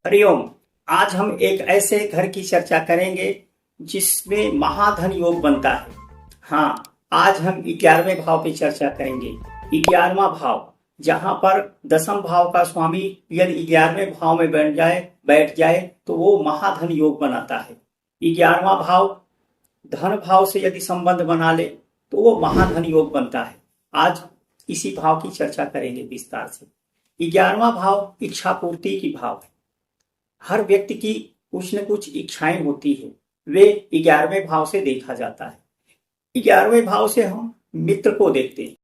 हरिओम। आज हम एक ऐसे घर की चर्चा करेंगे जिसमें महाधन योग बनता है। हाँ, आज हम 11वें भाव की चर्चा करेंगे। 11वां भाव, जहां पर दसम भाव का स्वामी यदि 11वें भाव में बैठ जाए तो वो महाधन योग बनाता है। 11वां भाव धन भाव से यदि संबंध बना ले तो वो महाधन योग बनता है। आज इसी भाव की चर्चा करेंगे विस्तार से। 11वां भाव इच्छा पूर्ति की भाव है। हर व्यक्ति की कुछ न कुछ इच्छाएं होती है, वे 11वें भाव से देखा जाता है। 11वें भाव से हम मित्र को देखते हैं,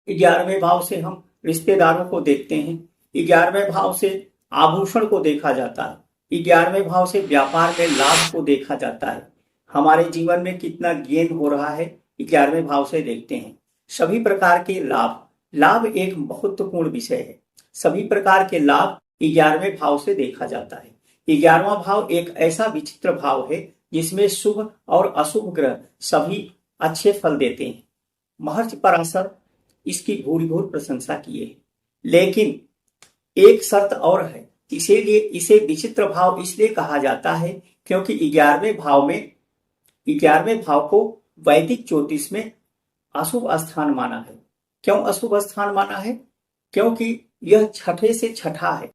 11वें भाव से हम रिश्तेदारों को देखते हैं, 11वें भाव से आभूषण को देखा जाता है, 11वें भाव से व्यापार में लाभ को देखा जाता है। हमारे जीवन में कितना गेन हो रहा है 11वें भाव से देखते हैं। सभी प्रकार के लाभ, लाभ एक महत्वपूर्ण विषय है। सभी प्रकार के लाभ 11वें भाव से देखा जाता है। 11वां भाव एक ऐसा विचित्र भाव है जिसमें शुभ और अशुभ ग्रह सभी अच्छे फल देते हैं। महर्षि पराशर इसकी भूरि भूरि प्रशंसा किए, लेकिन एक शर्त और है। इसीलिए इसे विचित्र भाव इसलिए कहा जाता है क्योंकि 11वें भाव को वैदिक ज्योतिष में अशुभ स्थान माना है। क्यों अशुभ स्थान माना है? क्योंकि यह छठे से छठा है।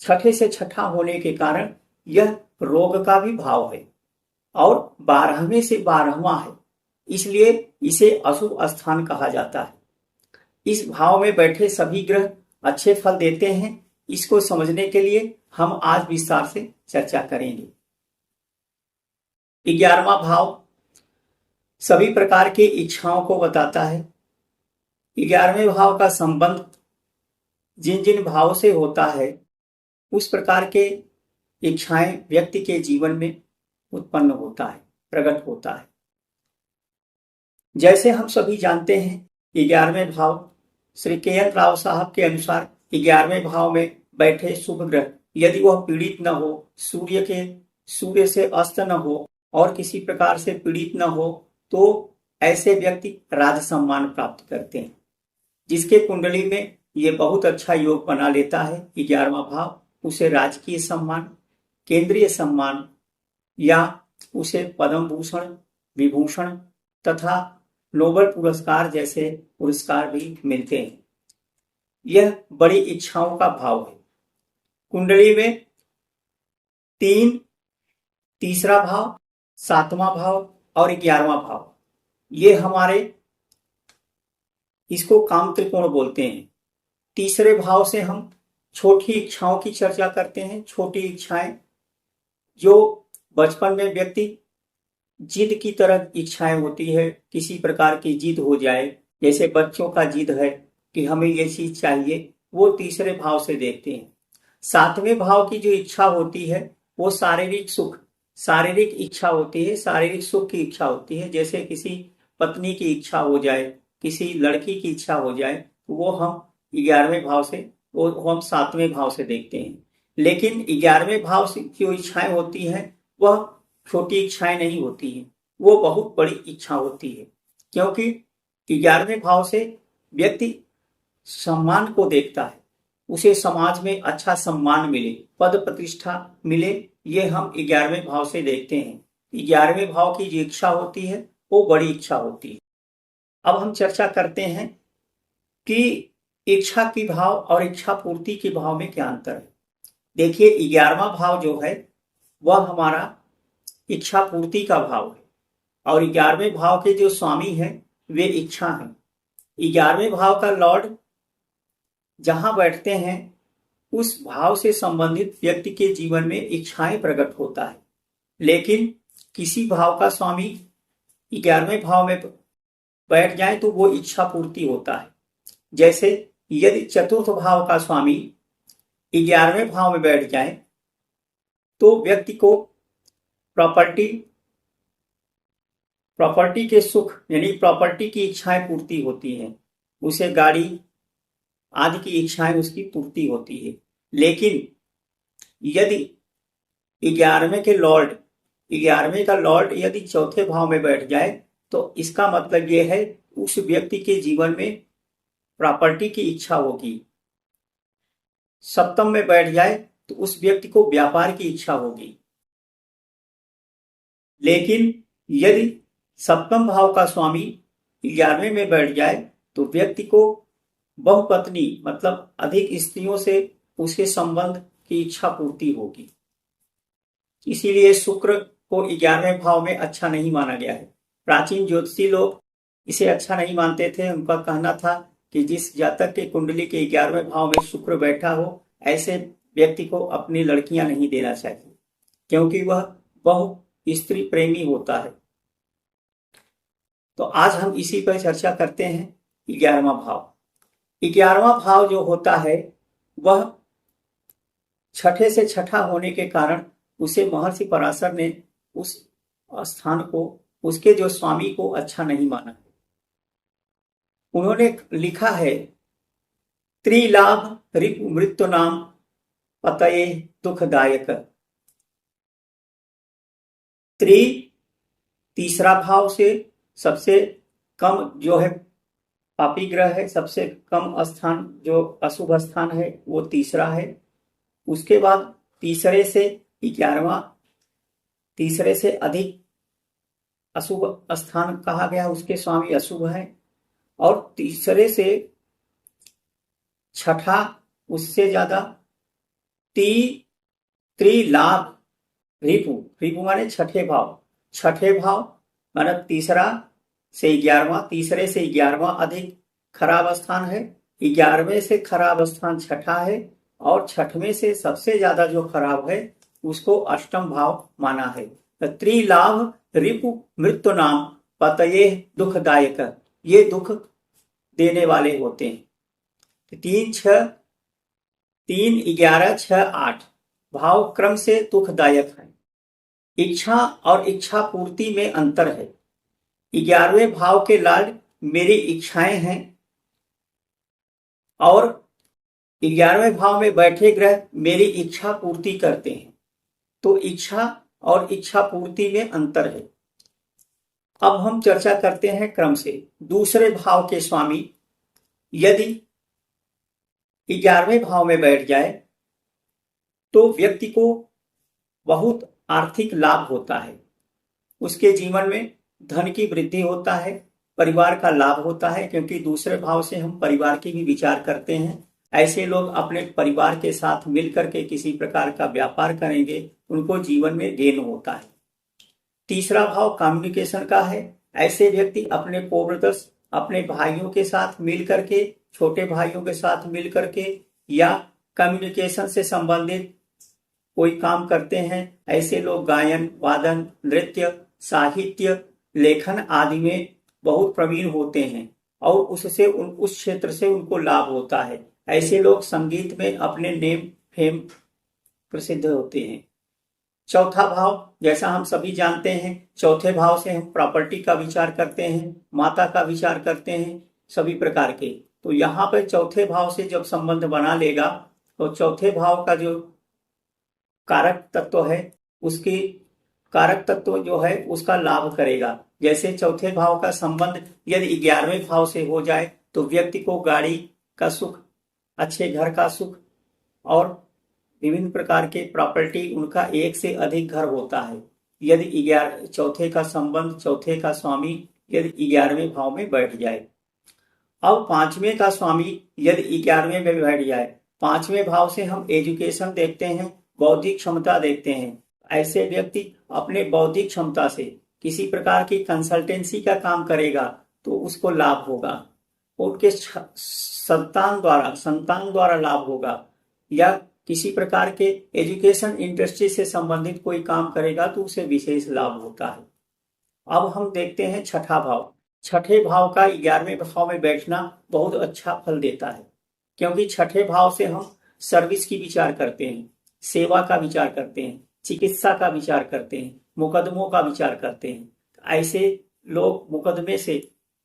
छठे से छठा होने के कारण यह रोग का भी भाव है और 12वें से 12वां है, इसलिए इसे अशुभ स्थान कहा जाता है। इस भाव में बैठे सभी ग्रह अच्छे फल देते हैं। इसको समझने के लिए हम आज विस्तार से चर्चा करेंगे। 11वां भाव सभी प्रकार की इच्छाओं को बताता है। 11वें भाव का संबंध जिन जिन भाव से होता है उस प्रकार के इच्छाएं व्यक्ति के जीवन में उत्पन्न होता है, प्रकट होता है। जैसे हम सभी जानते हैं, 11वें भाव श्री के.एन. राव साहब के अनुसार 11वें भाव में बैठे शुभ ग्रह यदि वह पीड़ित न हो, सूर्य से अस्त न हो और किसी प्रकार से पीड़ित न हो, तो ऐसे व्यक्ति राज सम्मान प्राप्त करते हैं। जिसके कुंडली में ये बहुत अच्छा योग बना लेता है 11वां भाव, उसे राजकीय सम्मान, केंद्रीय सम्मान या उसे पद्म भूषण, विभूषण तथा नोबेल पुरस्कार जैसे पुरस्कार भी मिलते हैं। यह बड़ी इच्छाओं का भाव है। कुंडली में 3, तीसरा भाव, 7वां भाव और 11वां भाव, ये हमारे इसको काम त्रिकोण बोलते हैं। तीसरे भाव से हम छोटी इच्छाओं की चर्चा करते हैं। छोटी इच्छाएं जो बचपन में व्यक्ति जिद की तरह इच्छाएं होती है, किसी प्रकार की जिद हो जाए, जैसे बच्चों का जिद है कि हमें ये चीज चाहिए, वो तीसरे भाव से देखते हैं। 7वें भाव की जो इच्छा होती है वो शारीरिक सुख, शारीरिक इच्छा होती है, शारीरिक सुख की इच्छा होती है। जैसे किसी पत्नी की इच्छा हो जाए, किसी लड़की की इच्छा हो जाए, वो हम 11वें भाव से, वो हम 7वें भाव से देखते हैं। लेकिन 11वें भाव से जो इच्छाएं होती हैं वह छोटी इच्छाएं नहीं होती हैं, वो बहुत बड़ी इच्छा होती है। क्योंकि 11वें भाव से व्यक्ति सम्मान को देखता है, उसे समाज में अच्छा सम्मान मिले, पद प्रतिष्ठा मिले, ये हम 11वें भाव से देखते हैं। 11वें भाव की जो इच्छा होती है वो बड़ी इच्छा होती है। अब हम चर्चा करते हैं कि इच्छा की भाव और इच्छा पूर्ति के भाव में क्या अंतर है। देखिए, 11वां भाव जो है वह हमारा इच्छा पूर्ति का भाव है और 11वें भाव के जो स्वामी हैं वे इच्छा हैं। 11वें भाव का लॉर्ड जहां बैठते हैं उस भाव से संबंधित व्यक्ति के जीवन में इच्छाएं प्रकट होता है। लेकिन किसी भाव का स्वामी 11वें भाव में बैठ जाए तो वो इच्छा पूर्ति होता है। जैसे यदि चतुर्थ भाव का स्वामी 11वें भाव में बैठ जाए तो व्यक्ति को प्रॉपर्टी के सुख यानी प्रॉपर्टी की इच्छाएं पूर्ति होती हैं, उसे गाड़ी आदि की इच्छाएं उसकी पूर्ति होती है। लेकिन यदि 11वें का लॉर्ड यदि चौथे भाव में बैठ जाए तो इसका मतलब यह है उस व्यक्ति के जीवन में प्रॉपर्टी की इच्छा होगी। सप्तम में बैठ जाए तो उस व्यक्ति को व्यापार की इच्छा होगी। लेकिन यदि सप्तम भाव का स्वामी 11वें में बैठ जाए तो व्यक्ति को बहुपत्नी मतलब अधिक स्त्रियों से उसके संबंध की इच्छा पूर्ति होगी। इसीलिए शुक्र को 11वें भाव में अच्छा नहीं माना गया है। प्राचीन ज्योतिषी लोग इसे अच्छा नहीं मानते थे। उनका कहना था कि जिस जातक के कुंडली के 11वें भाव में शुक्र बैठा हो ऐसे व्यक्ति को अपनी लड़कियां नहीं देना चाहिए, क्योंकि वह बहु स्त्री प्रेमी होता है। तो आज हम इसी पर चर्चा करते हैं। 11वां भाव, 11वां भाव जो होता है वह छठे से छठा होने के कारण उसे महर्षि पराशर ने उस स्थान को उसके जो स्वामी को अच्छा नहीं माना। उन्होंने लिखा है त्रिलाभ रिपु मृत्यु नाम पतये दुखदायक। त्रि तीसरा भाव से सबसे कम जो है पापी ग्रह है, सबसे कम स्थान जो अशुभ स्थान है वो तीसरा है। उसके बाद तीसरे से 11वां, तीसरे से अधिक अशुभ स्थान कहा गया, उसके स्वामी अशुभ है। और तीसरे से छठा उससे ज्यादा त्रिलाभ रिपु, रिपु माने छठे भाव, छठे भाव माने तीसरा से 11वां, तीसरे से 11वां अधिक खराब स्थान है, 11वें से खराब स्थान छठा है और छठवें से सबसे ज्यादा जो खराब है उसको अष्टम भाव माना है। त्रिलाभ रिपु मृत्यु नाम पतये दुखदायक, ये दुख देने वाले होते हैं। 3, 11, 6, 8 भाव क्रम से दुखदायक है। इच्छा और इच्छा पूर्ति में अंतर है। 11वें भाव के लाड मेरी इच्छाएं हैं और 11वें भाव में बैठे ग्रह मेरी इच्छा पूर्ति करते हैं। तो इच्छा और इच्छा पूर्ति में अंतर है। अब हम चर्चा करते हैं क्रम से। दूसरे भाव के स्वामी यदि 11वें भाव में बैठ जाए तो व्यक्ति को बहुत आर्थिक लाभ होता है, उसके जीवन में धन की वृद्धि होता है, परिवार का लाभ होता है, क्योंकि दूसरे भाव से हम परिवार की भी विचार करते हैं। ऐसे लोग अपने परिवार के साथ मिलकर के किसी प्रकार का व्यापार करेंगे, उनको जीवन में गेन होता है। तीसरा भाव कम्युनिकेशन का है। ऐसे व्यक्ति अपने को-ब्रदर्स, अपने भाइयों के साथ मिल करके, छोटे भाइयों के साथ मिल करके या कम्युनिकेशन से संबंधित कोई काम करते हैं। ऐसे लोग गायन, वादन, नृत्य, साहित्य, लेखन आदि में बहुत प्रवीण होते हैं और उससे उस क्षेत्र से उनको लाभ होता है। ऐसे लोग संगीत में अपने नेम फेम प्रसिद्ध होते हैं। चौथा भाव, जैसा हम सभी जानते हैं, चौथे भाव से हम प्रॉपर्टी का विचार करते हैं, माता का विचार करते हैं, सभी प्रकार के। तो यहाँ पर चौथे भाव से जब संबंध बना लेगा तो चौथे भाव का जो कारक तत्व है उसकी कारक तत्व जो है उसका लाभ करेगा। जैसे चौथे भाव का संबंध यदि 11वें भाव से हो जाए तो व्यक्ति को गाड़ी का सुख, अच्छे घर का सुख और विभिन्न प्रकार के प्रॉपर्टी, उनका एक से अधिक घर होता है यदि चौथे का संबंध, चौथे का स्वामी यदि 11वें भाव में बैठ जाए। अब 5वें का स्वामी यदि 11वें में बैठ जाए, 5वें भाव से हम एजुकेशन देखते हैं, बौद्धिक क्षमता देखते हैं। ऐसे व्यक्ति अपने बौद्धिक क्षमता से किसी प्रकार की कंसल्टेंसी का काम करेगा तो उसको लाभ होगा, उनके संतान द्वारा लाभ होगा, या किसी प्रकार के एजुकेशन इंडस्ट्री से संबंधित कोई काम करेगा तो उसे विशेष लाभ होता है। अब हम देखते हैं छठा भाव। छठे भाव का 11वें भाव में बैठना बहुत अच्छा फल देता है, क्योंकि छठे भाव से हम सर्विस की विचार करते हैं, सेवा का विचार करते हैं, चिकित्सा का विचार करते हैं, मुकदमों का विचार करते हैं। ऐसे लोग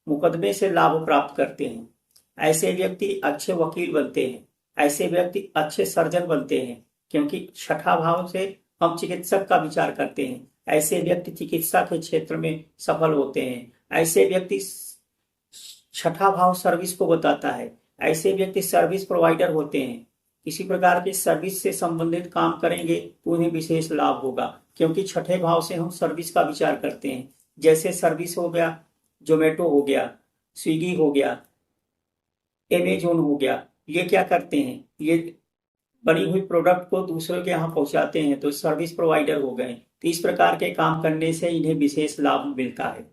मुकदमे से लाभ प्राप्त करते हैं। ऐसे व्यक्ति अच्छे वकील बनते हैं, ऐसे व्यक्ति अच्छे सर्जन बनते हैं, क्योंकि छठा भाव से हम चिकित्सक का विचार करते हैं। ऐसे व्यक्ति चिकित्सा के क्षेत्र में सफल होते हैं। ऐसे व्यक्ति, छठा भाव सर्विस को बताता है, ऐसे व्यक्ति सर्विस प्रोवाइडर होते हैं। किसी प्रकार की सर्विस से संबंधित काम करेंगे तो उन्हें विशेष लाभ होगा, क्योंकि छठे भाव से हम सर्विस का विचार करते हैं। जैसे सर्विस हो गया, जोमेटो हो गया, स्विगी हो गया, एमेजोन हो गया, ये क्या करते हैं, ये बनी हुई प्रोडक्ट को दूसरों के यहाँ पहुंचाते हैं, तो सर्विस प्रोवाइडर हो गए। तो इस प्रकार के काम करने से इन्हें विशेष लाभ मिलता है।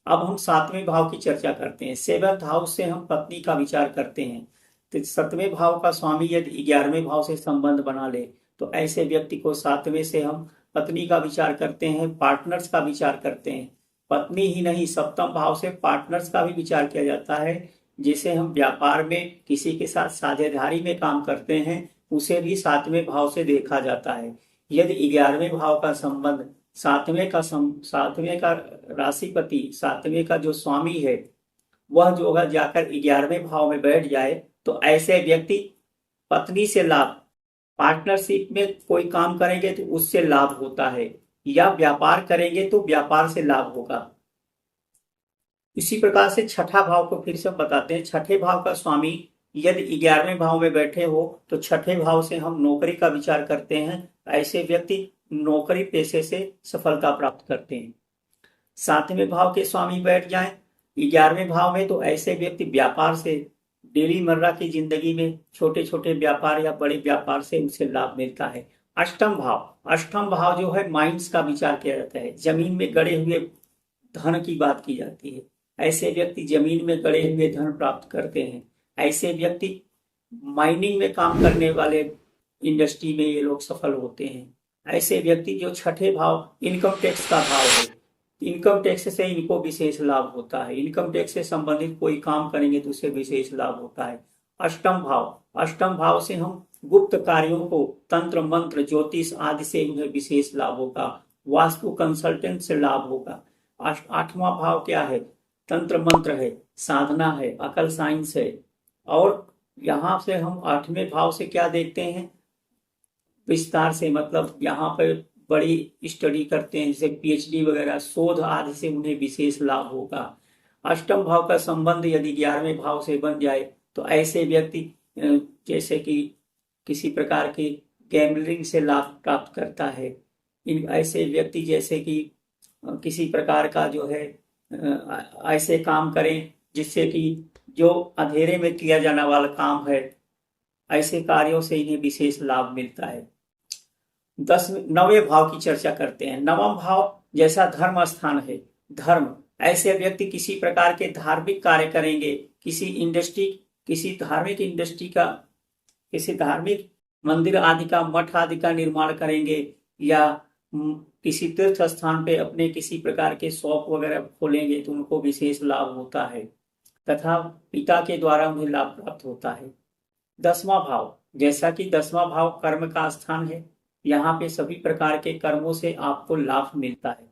अब हम सातवें भाव की चर्चा करते हैं। सेवंथ हाउस से हम पत्नी का विचार करते हैं। तो सातवें भाव का स्वामी यदि 11वें भाव से संबंध बना ले तो ऐसे व्यक्ति को सातवें से हम पत्नी का विचार करते हैं, पार्टनर्स का विचार करते हैं। पत्नी ही नहीं, सप्तम भाव से पार्टनर्स का भी विचार किया जाता है। जिसे हम व्यापार में किसी के साथ साझेदारी में काम करते हैं, उसे भी सातवें भाव से देखा जाता है। यदि 11वें भाव का संबंध सातवें का राशिपति, सातवें का जो स्वामी है, वह जो है जाकर 11वें भाव में बैठ जाए तो ऐसे व्यक्ति पत्नी से लाभ, पार्टनरशिप में कोई काम करेंगे तो उससे लाभ होता है, या व्यापार करेंगे तो व्यापार से लाभ होगा। इसी प्रकार से छठा भाव को फिर से बताते हैं। छठे भाव का स्वामी यदि 11वें भाव में बैठे हो तो छठे भाव से हम नौकरी का विचार करते हैं। ऐसे व्यक्ति नौकरी पेशे से सफलता प्राप्त करते हैं। सातवें भाव के स्वामी बैठ जाएं 11वें भाव में तो ऐसे व्यक्ति व्यापार से, डेली मर्रा की जिंदगी में छोटे छोटे व्यापार या बड़े व्यापार से उसे लाभ मिलता है। अष्टम भाव जो है माइंस का विचार किया जाता है। जमीन में गड़े हुए धन की बात की जाती है। ऐसे व्यक्ति जमीन में गड़े हुए धन प्राप्त करते हैं। ऐसे व्यक्ति माइनिंग में काम करने वाले इंडस्ट्री में ये लोग सफल होते हैं। ऐसे व्यक्ति जो छठे भाव इनकम टैक्स का भाव है, इनकम टैक्स से इनको विशेष लाभ होता है। इनकम टैक्स से संबंधित कोई काम करेंगे तो उसे विशेष लाभ होता है। अष्टम भाव से हम गुप्त कार्यों को, तंत्र मंत्र ज्योतिष आदि से उन्हें विशेष लाभ होगा। वास्तु कंसल्टेंट से लाभ होगा। आठवां भाव क्या है, तंत्र मंत्र है, साधना है, अकल साइंस है। और यहाँ से हम आठवें भाव से क्या देखते हैं, विस्तार से, मतलब यहाँ पर बड़ी स्टडी करते हैं, जैसे पीएचडी वगैरह, शोध आदि से उन्हें विशेष लाभ होगा। अष्टम भाव का संबंध यदि 11वें भाव से बन जाए तो ऐसे व्यक्ति जैसे कि किसी प्रकार की गैम्बलिंग से लाभ प्राप्त करता है। ऐसे व्यक्ति जैसे कि किसी प्रकार का जो है ऐसे काम करें जिससे कि जो अंधेरे में किया जाने वाला काम है, ऐसे कार्यों से इन्हें विशेष लाभ मिलता है। 9वें भाव की चर्चा करते हैं। 9वां भाव जैसा धर्म स्थान है, धर्म, ऐसे व्यक्ति किसी प्रकार के धार्मिक कार्य करेंगे, किसी धार्मिक इंडस्ट्री का, किसी धार्मिक मंदिर आदि का, मठ आदि का निर्माण करेंगे, या किसी तीर्थ स्थान पे अपने किसी प्रकार के शॉप वगैरह खोलेंगे तो उनको विशेष लाभ होता है तथा पिता के द्वारा उन्हें लाभ प्राप्त होता है। 10वां भाव, जैसा कि 10वां भाव कर्म का स्थान है, यहाँ पे सभी प्रकार के कर्मों से आपको लाभ मिलता है।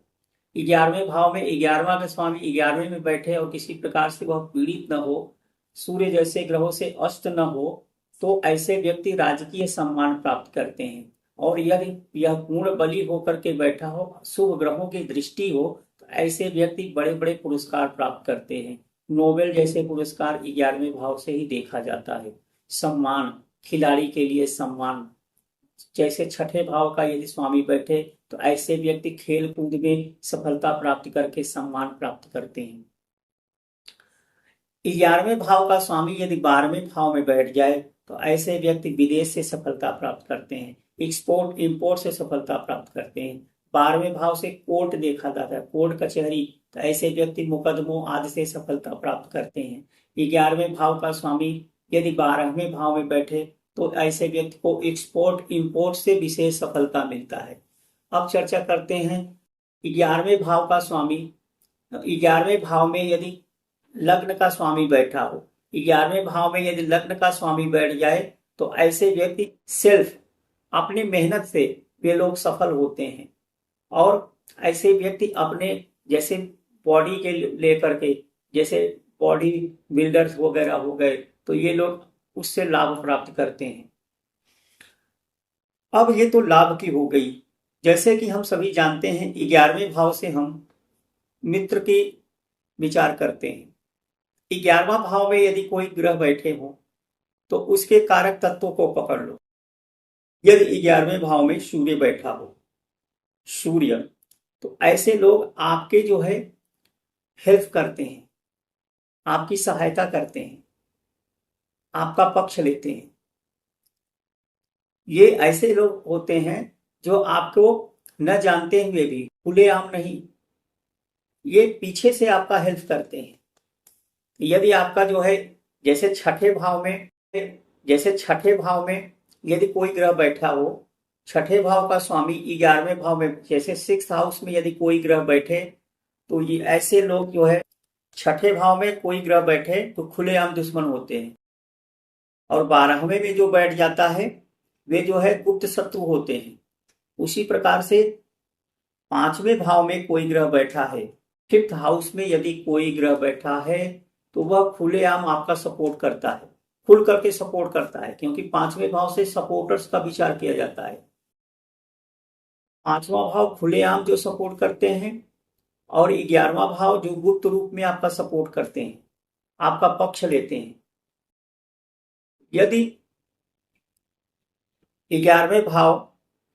11वें भाव में 11वां का स्वामी 11वें में बैठे और किसी प्रकार से वह पीड़ित न हो, सूर्य जैसे ग्रहों से अस्त न हो, तो ऐसे व्यक्ति राजकीय सम्मान प्राप्त करते हैं। और यदि यह पूर्ण बली होकर के बैठा हो, शुभ ग्रहों की दृष्टि हो, तो ऐसे व्यक्ति बड़े बड़े पुरस्कार प्राप्त करते हैं। नोबेल जैसे पुरस्कार 11वें भाव से ही देखा जाता है। सम्मान, खिलाड़ी के लिए सम्मान, जैसे छठे भाव का यदि स्वामी बैठे तो ऐसे व्यक्ति खेल कूद में सफलता प्राप्त करके सम्मान प्राप्त करते हैं। 11वें भाव का स्वामी यदि 12वें भाव में बैठ जाए तो ऐसे व्यक्ति विदेश से सफलता प्राप्त करते हैं, एक्सपोर्ट इंपोर्ट से सफलता प्राप्त करते हैं। 12वें भाव से कोर्ट देखा जाता है, कोर्ट कचहरी, तो ऐसे व्यक्ति मुकदमों आदि से सफलता प्राप्त करते हैं। 11वें भाव का स्वामी यदि 12वें भाव में बैठे तो ऐसे व्यक्ति को एक्सपोर्ट इंपोर्ट से विशेष सफलता मिलता है। अब चर्चा करते हैं 11वें भाव का स्वामी, 11वें भाव में यदि लग्न का स्वामी बैठा हो, 11वें भाव में यदि लग्न का स्वामी बैठ जाए तो ऐसे व्यक्ति सेल्फ, अपनी मेहनत से वे लोग सफल होते हैं। और ऐसे व्यक्ति अपने जैसे बॉडी के लेकर के, जैसे बॉडी बिल्डर्स वगैरह हो गए, तो ये लोग उससे लाभ प्राप्त करते हैं। अब ये तो लाभ की हो गई। जैसे कि हम सभी जानते हैं 11वें भाव से हम मित्र की विचार करते हैं। 11वां भाव में यदि कोई ग्रह बैठे हो तो उसके कारक तत्वों को पकड़ लो। यदि 11वें भाव में सूर्य बैठा हो, सूर्य, तो ऐसे लोग आपके जो है हेल्प करते हैं, आपकी सहायता करते हैं, आपका पक्ष लेते हैं। ये ऐसे लोग होते हैं जो आपको न जानते हुए भी, खुलेआम नहीं, ये पीछे से आपका हेल्प करते हैं। यदि आपका जो है जैसे छठे भाव में, यदि कोई ग्रह बैठा हो, छठे भाव का स्वामी 11वें भाव में, जैसे 6th हाउस में यदि कोई ग्रह बैठे, तो ये ऐसे लोग जो है छठे भाव में कोई ग्रह बैठे तो खुलेआम दुश्मन होते हैं। और 12वें में जो बैठ जाता है वे जो है गुप्त शत्रु होते हैं। उसी प्रकार से 5वें भाव में कोई ग्रह बैठा है, 5th हाउस में यदि कोई ग्रह बैठा है, तो वह खुलेआम आपका सपोर्ट करता है, खुल करके सपोर्ट करता है, क्योंकि 5वें भाव से सपोर्टर्स का विचार किया जाता है। 5वां भाव खुलेआम जो सपोर्ट करते हैं, और 11वां भाव जो गुप्त रूप में आपका सपोर्ट करते हैं, आपका पक्ष लेते हैं। यदि 11वें भाव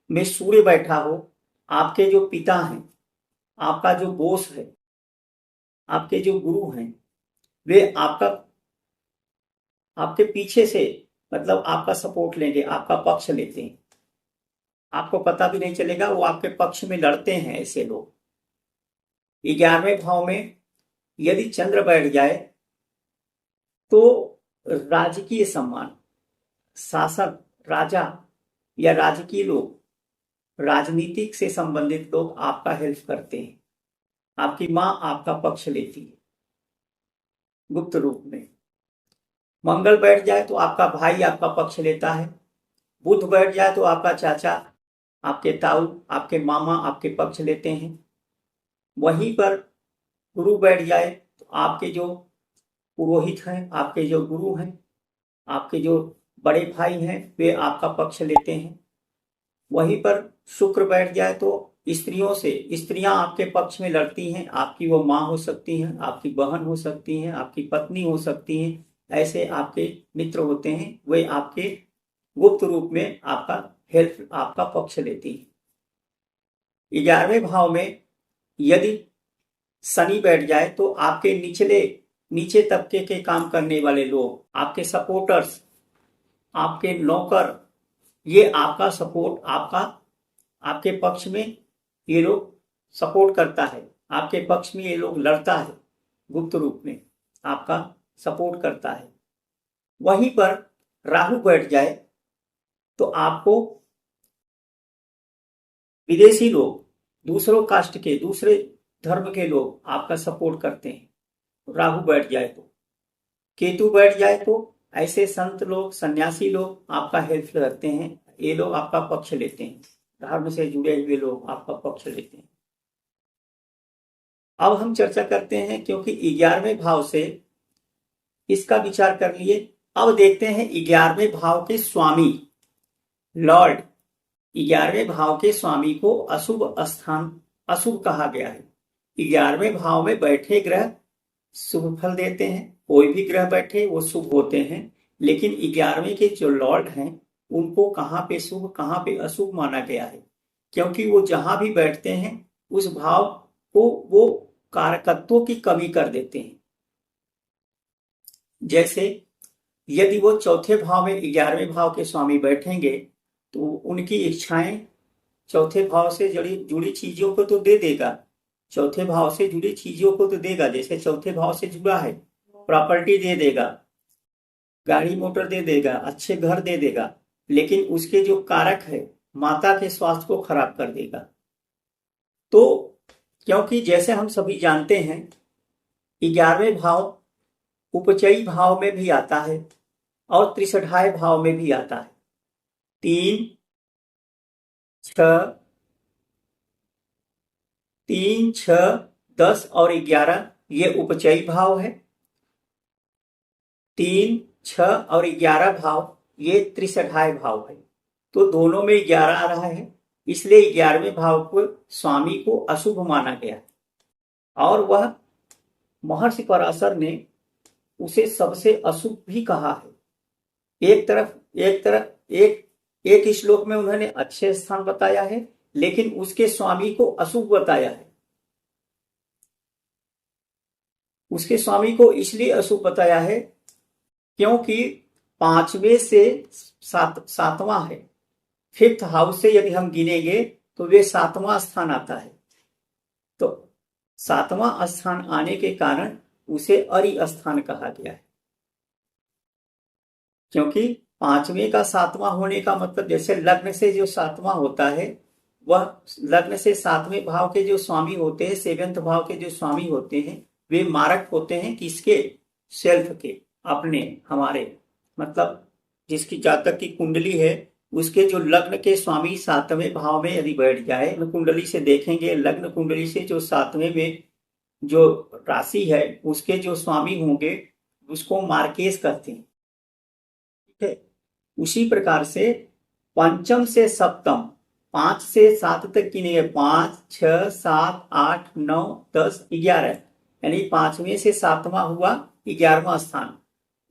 में सूर्य बैठा हो, आपके जो पिता हैं, आपका जो बॉस है, आपके जो गुरु हैं, वे आपके पीछे से, मतलब आपका सपोर्ट लेंगे, आपका पक्ष लेते हैं, आपको पता भी नहीं चलेगा, वो आपके पक्ष में लड़ते हैं। ऐसे लोग 11वें भाव में यदि चंद्र बैठ जाए, तो राजकीय सम्मान, शासक, राजा या राजकीय लोग, राजनीतिक से संबंधित लोग आपका हेल्प करते हैं, आपकी मां आपका पक्ष लेती है गुप्त रूप में। मंगल बैठ जाए तो आपका भाई आपका पक्ष लेता है, बुध बैठ जाए तो आपका चाचा, आपके ताऊ, आपके मामा आपके पक्ष लेते हैं। वहीं पर गुरु बैठ जाए तो आपके जो पुरोहित हैं, आपके जो गुरु हैं, आपके जो बड़े भाई हैं, वे आपका पक्ष लेते हैं। वहीं पर शुक्र बैठ जाए तो स्त्रियां आपके पक्ष में लड़ती हैं, आपकी वो माँ हो सकती हैं, आपकी बहन हो सकती हैं, आपकी पत्नी हो सकती हैं, ऐसे आपके मित्र होते हैं, वे आपके गुप्त रूप में आपका हेल्प, आपका पक्ष लेती है। 11वें भाव में यदि शनि बैठ जाए तो आपके नीचे तबके के काम करने वाले लोग, आपके सपोर्टर्स, आपके नौकर, ये आपका सपोर्ट, आपके पक्ष में ये लोग सपोर्ट करता है, आपके पक्ष में ये लोग लड़ता है, गुप्त रूप में आपका सपोर्ट करता है। वहीं पर राहु बैठ जाए तो आपको विदेशी लोग, दूसरों कास्ट के, दूसरे धर्म के लोग आपका सपोर्ट करते हैं, राहु बैठ जाए तो। केतु बैठ जाए तो ऐसे संत लोग, सन्यासी लोग आपका हेल्प करते हैं, ये लोग आपका पक्ष लेते हैं, धर्म से जुड़े हुए लोग आपका पक्ष लेते हैं। अब हम चर्चा करते हैं, क्योंकि 11वें भाव से इसका विचार कर लिए, अब देखते हैं 11वें भाव के स्वामी लॉर्ड। 11वें भाव के स्वामी को अशुभ स्थान, अशुभ कहा गया है। 11वें भाव में बैठे ग्रह शुभ फल देते हैं, कोई भी ग्रह बैठे वो शुभ होते हैं, लेकिन 11वें के जो लॉर्ड हैं उनको कहाँ पे शुभ, कहाँ पे अशुभ माना गया है, क्योंकि वो जहां भी बैठते हैं उस भाव को वो कारकत्वों की कमी कर देते हैं। जैसे यदि वो चौथे भाव में 11वें भाव के स्वामी बैठेंगे तो उनकी इच्छाएं चौथे भाव से जुड़ी चीजों को तो दे देगा, चौथे भाव से जुड़ी चीजों को तो देगा, जैसे चौथे भाव से जुड़ा है, प्रॉपर्टी दे देगा, गाड़ी मोटर दे देगा, अच्छे घर दे देगा, लेकिन उसके जो कारक है माता के स्वास्थ्य को खराब कर देगा। तो क्योंकि जैसे हम सभी जानते हैं 11वें भाव उपचयी भाव में भी आता है और त्रिसठाय भाव में भी आता है। 3, 6, 10 और 11 ये उपचयी भाव है। 3, 6 और 11 भाव ये त्रिसठाय भाव है, तो दोनों में 11 आ रहा है, इसलिए 11वें भाव को स्वामी को अशुभ माना गया, और वह महर्षि पराशर ने उसे सबसे अशुभ भी कहा है। एक एक श्लोक में उन्होंने अच्छे स्थान बताया है, लेकिन उसके स्वामी को अशुभ बताया है। उसके स्वामी को इसलिए अशुभ बताया है क्योंकि पांचवें से सातवां है। फिफ्थ हाउस से यदि हम गिनेंगे तो वे सातवां स्थान आता है। तो सातवां स्थान आने के कारण उसे अरि स्थान कहा गया है, क्योंकि पांचवें का सातवां होने का मतलब जैसे लग्न से जो सातवां होता है, वह लग्न से सातवें भाव के जो स्वामी होते हैं, सेवेंथ भाव के जो स्वामी होते हैं, वे मारक होते हैं किसके? सेल्फ के, अपने, हमारे, मतलब जिसकी जातक की कुंडली है उसके जो लग्न के स्वामी सातवें भाव में यदि बैठ जाए, कुंडली से देखेंगे, लग्न कुंडली से जो सातवें में जो राशि है उसके जो स्वामी होंगे उसको मार्केश कहते हैं। ठीक है, उसी प्रकार से पंचम से सप्तम, 5 से 7 तक गिनेंगे, 5, 6, 7, 8, 9, 10, 11, यानी पांचवें से सातवां हुआ 11वां स्थान,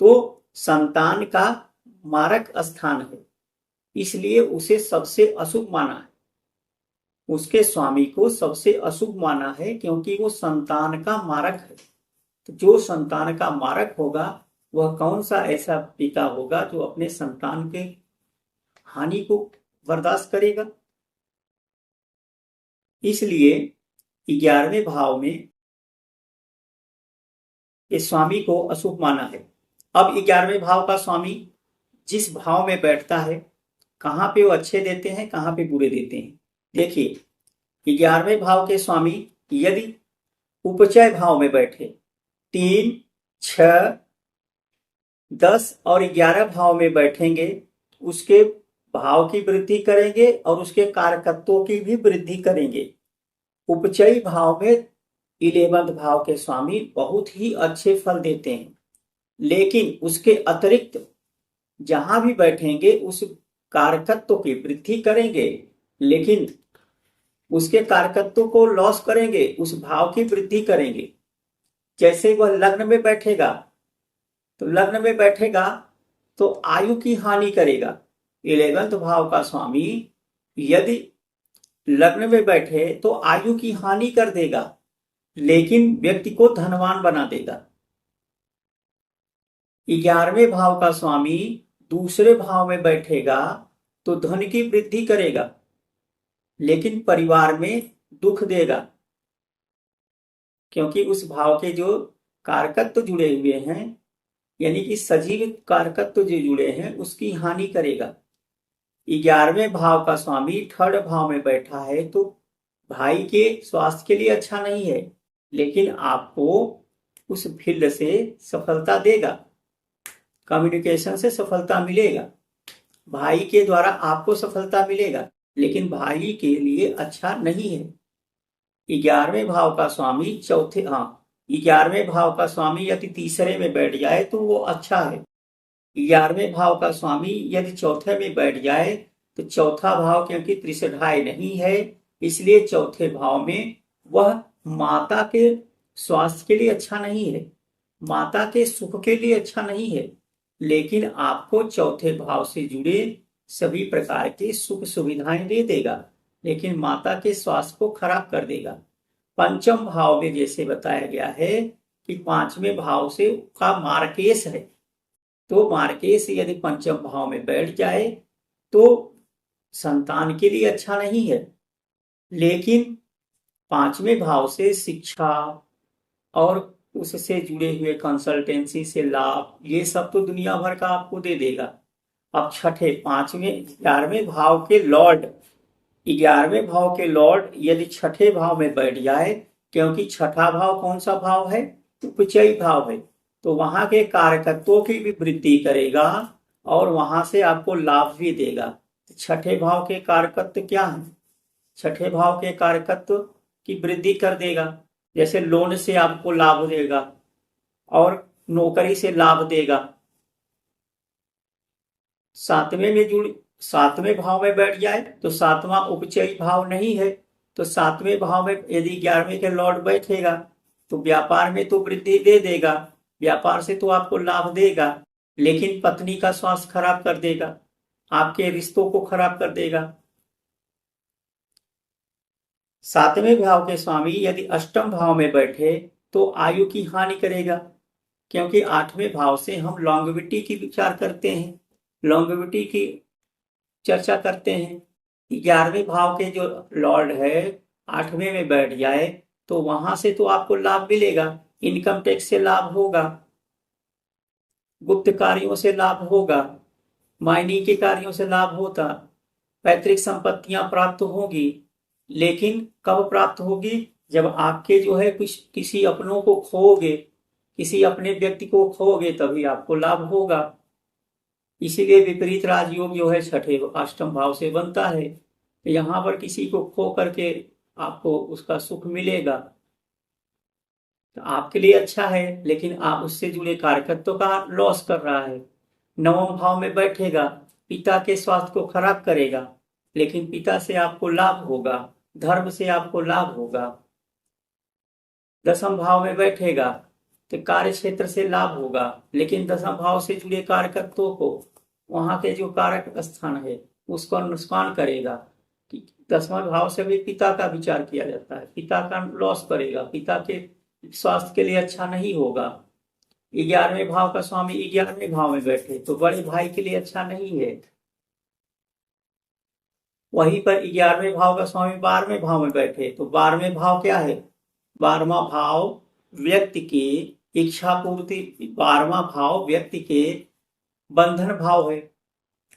तो संतान का मारक स्थान है, इसलिए उसे सबसे अशुभ माना है। उसके स्वामी को सबसे अशुभ माना है क्योंकि वो संतान का मारक है। तो जो संतान का मारक होगा वह कौन सा ऐसा पिता होगा जो अपने संतान के हानि को बर्दाश्त करेगा? इसलिए 11वें भाव में इस स्वामी को अशुभ माना है। अब 11वें भाव का स्वामी जिस भाव में बैठता है, कहां पे वो अच्छे देते हैं, कहां पे बुरे देते हैं। देखिए, 11वें भाव के स्वामी यदि उपचय भाव में बैठे, 3, 6, 10 और 11 भाव में बैठेंगे, उसके भाव की वृद्धि करेंगे और उसके कारकत्वों की भी वृद्धि करेंगे। उपचयी भाव में 11वें भाव के स्वामी बहुत ही अच्छे फल देते हैं, लेकिन उसके अतिरिक्त जहां भी बैठेंगे उस कारकत्व की वृद्धि करेंगे, लेकिन उसके कारकत्व को लॉस करेंगे, उस भाव की वृद्धि करेंगे। जैसे वह लग्न में बैठेगा, तो लग्न में बैठेगा तो आयु की हानि करेगा। 11वें भाव का स्वामी यदि लग्न में बैठे तो आयु की हानि कर देगा, लेकिन व्यक्ति को धनवान बना देगा। 11वें भाव का स्वामी दूसरे भाव में बैठेगा तो धन की वृद्धि करेगा, लेकिन परिवार में दुख देगा, क्योंकि उस भाव के जो कारकत्व जुड़े हुए हैं, यानी कि सजीव कारकत्व जो जुड़े हैं, उसकी हानि करेगा। 11वें भाव का स्वामी थर्ड भाव में बैठा है तो भाई के स्वास्थ्य के लिए अच्छा नहीं है, लेकिन आपको उस फील्ड से सफलता देगा, कम्युनिकेशन से सफलता मिलेगा, भाई के द्वारा आपको सफलता मिलेगा, लेकिन भाई के लिए अच्छा नहीं है। 11वें भाव का स्वामी 11वें भाव का स्वामी यदि तीसरे में बैठ जाए तो वो अच्छा है। 11वें भाव का स्वामी यदि चौथे में बैठ जाए तो चौथा भाव क्योंकि त्रिशठाई नहीं है, इसलिए चौथे भाव में वह माता के स्वास्थ्य के लिए अच्छा नहीं है, माता के सुख के लिए अच्छा नहीं है, लेकिन आपको चौथे भाव से जुड़े सभी प्रकार के सुख सुविधाएं दे देगा, लेकिन माता के स्वास्थ्य को खराब कर देगा। पंचम भाव में जैसे बताया गया है कि पांचवें भाव से का मार्केश है, तो मार्केश यदि पंचम भाव में बैठ जाए तो संतान के लिए अच्छा नहीं है, लेकिन पांचवें भाव से शिक्षा और उससे जुड़े हुए कंसल्टेंसी से लाभ, ये सब तो दुनिया भर का आपको दे देगा। अब छठे, 11वें भाव के लॉर्ड, 11वें भाव के लॉर्ड यदि छठे भाव में बैठ जाए, क्योंकि छठा भाव कौन सा भाव है? उपचयी भाव है, तो वहां के कारकत्वों की भी वृद्धि करेगा और वहां से आपको लाभ भी देगा। छठे भाव के कारकत्व क्या है? छठे भाव के कारकत्व की वृद्धि कर देगा, जैसे लोन से आपको लाभ देगा और नौकरी से लाभ देगा। सातवें भाव में बैठ जाए तो सातवां उपचयी भाव नहीं है, तो सातवें भाव में यदि 11वें के लॉर्ड बैठेगा तो व्यापार में तो वृद्धि दे देगा, व्यापार से तो आपको लाभ देगा, लेकिन पत्नी का स्वास्थ्य खराब कर देगा। आपके रिश्तों को खराब कर देगा। 7वें भाव के स्वामी यदि अष्टम भाव में बैठे तो आयु की हानि करेगा, क्योंकि 8वें भाव से हम लॉन्गेविटी की विचार करते हैं, लॉन्गेविटी की चर्चा करते हैं। 11वें भाव के जो लॉर्ड है 8वें में बैठ जाए तो वहां से तो आपको लाभ मिलेगा, इनकम टैक्स से लाभ होगा, गुप्त कार्यों से लाभ होगा, माइनिंग के कार्यों से लाभ होता, पैतृक संपत्तियां प्राप्त होगी। लेकिन कब प्राप्त होगी? जब आपके जो है कुछ किसी अपनों को खोओगे, किसी अपने व्यक्ति को खोओगे तभी आपको लाभ होगा। इसीलिए विपरीत राजयोग जो है छठे अष्टम भाव से बनता है। यहां पर किसी को खो करके आपको उसका सुख मिलेगा तो आपके लिए अच्छा है, लेकिन आप उससे जुड़े कार्यकर्तों का लॉस कर रहा है। 9वें भाव में बैठेगा, पिता के स्वास्थ्य को खराब करेगा, लेकिन पिता से आपको लाभ होगा, धर्म से आपको लाभ होगा। 10वें भाव में बैठेगा तो कार्य क्षेत्र से लाभ होगा, लेकिन 10वें भाव से जुड़े कार्यकर्ताओं को वहां के जो कारक स्थान है उसको नुकसान करेगा। 10वें भाव से भी पिता का विचार किया जाता है, पिता का लॉस करेगा, पिता के स्वास्थ्य के लिए अच्छा नहीं होगा। 11वें भाव का स्वामी 11वें भाव में बैठे तो बड़े भाई के लिए अच्छा नहीं है। वहीं पर 11वें भाव का स्वामी 12वें भाव में बैठे तो 12वें भाव क्या है? 12वां भाव व्यक्ति की इच्छा पूर्ति, 12वां भाव व्यक्ति के बंधन भाव है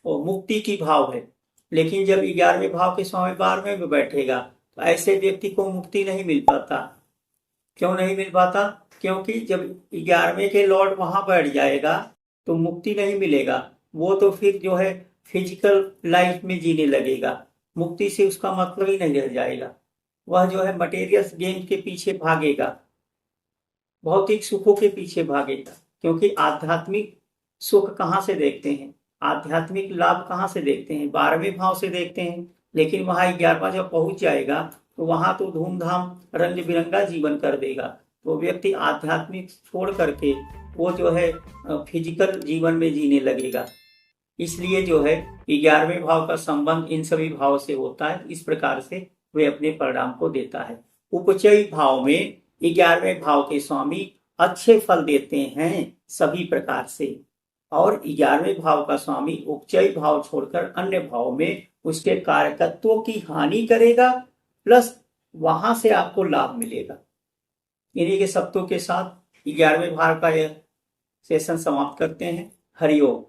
और मुक्ति की भाव है। लेकिन जब 11वें भाव के स्वामी 12वें में बैठेगा तो ऐसे व्यक्ति को मुक्ति नहीं मिल पाता। क्यों नहीं मिल पाता? क्योंकि जब 11वें के लॉर्ड वहां बैठ जाएगा तो मुक्ति नहीं मिलेगा, वो तो फिर जो है फिजिकल लाइफ में जीने लगेगा, मुक्ति से उसका मतलब ही नहीं रह जाएगा। वह जो है मटेरियल्स गेम के पीछे भागेगा, भौतिक सुखों के पीछे भागेगा। क्योंकि आध्यात्मिक सुख कहाँ से देखते हैं, आध्यात्मिक लाभ कहाँ से देखते हैं? 12वें भाव से देखते हैं। लेकिन वहां 11वां जब पहुंच जाएगा तो वहां तो धूमधाम रंग बिरंगा जीवन कर देगा, तो व्यक्ति आध्यात्मिक छोड़ करके वो जो है फिजिकल जीवन में जीने लगेगा। इसलिए जो है 11वें भाव का संबंध इन सभी भाव से होता है, इस प्रकार से वे अपने परिणाम को देता है। उपचयी भाव में 11वें भाव के स्वामी अच्छे फल देते हैं सभी प्रकार से, और 11वें भाव का स्वामी उपचयी भाव छोड़कर अन्य भाव में उसके कारकत्वों की हानि करेगा, प्लस वहां से आपको लाभ मिलेगा। इन्हीं के शब्दों के साथ 11वें भाव का यह सेशन समाप्त करते हैं। हरिओम।